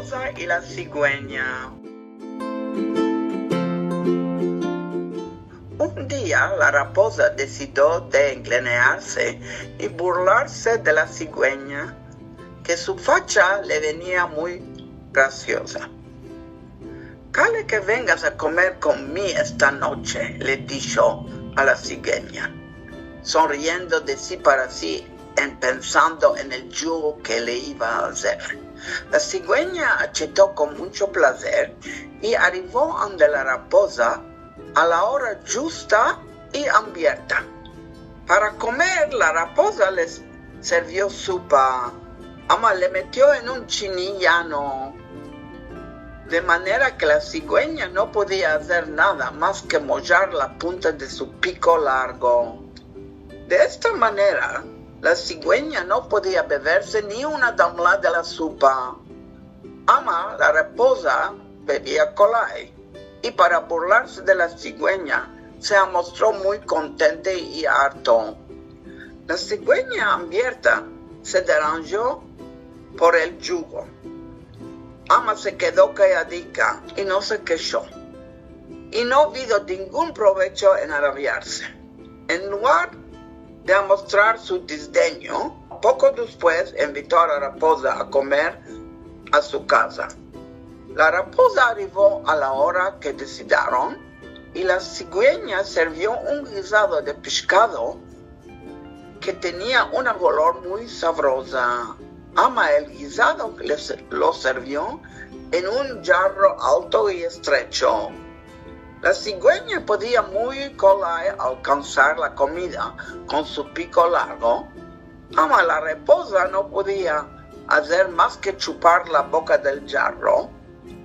raposa y la cigüeña. Un día la raposa decidió de engrenearse y burlarse de la cigüeña, que su facha le venía muy graciosa. «Cale que vengas a comer conmigo esta noche», le dijo a la cigüeña, sonriendo de sí para sí, pensando en el jugo que le iba a hacer. La cigüeña aceptó con mucho placer y arribó ante la raposa a la hora justa y abierta. Para comer, la raposa les sirvió sopa. Ama le metió en un chinillano, de manera que la cigüeña no podía hacer nada más que mollar la punta de su pico largo. De esta manera, la cigüeña no podía beberse ni una tablada de la sopa. Ama, la raposa, bebía colay, y para burlarse de la cigüeña, se mostró muy contenta y harto. La cigüeña hambrienta se deranjó por el yugo. Ama se quedó calladica y no se quejó, y no vio ningún provecho en arrabiarse. En lugar de mostrar su desdeño, poco después invitó a la raposa a comer a su casa. La raposa arribó a la hora que decidieron y la cigüeña sirvió un guisado de pescado que tenía un olor muy sabrosa. Ama el guisado lo sirvió en un jarro alto y estrecho. La cigüeña podía muy colay alcanzar la comida con su pico largo. Ama la raposa no podía hacer más que chupar la boca del jarro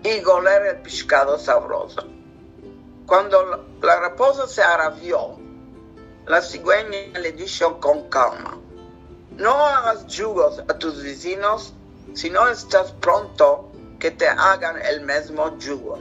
y goler el pescado sabroso. Cuando la raposa se arrabió, la cigüeña le dijo con calma: «No hagas yugos a tus vecinos si no estás pronto que te hagan el mismo yugo».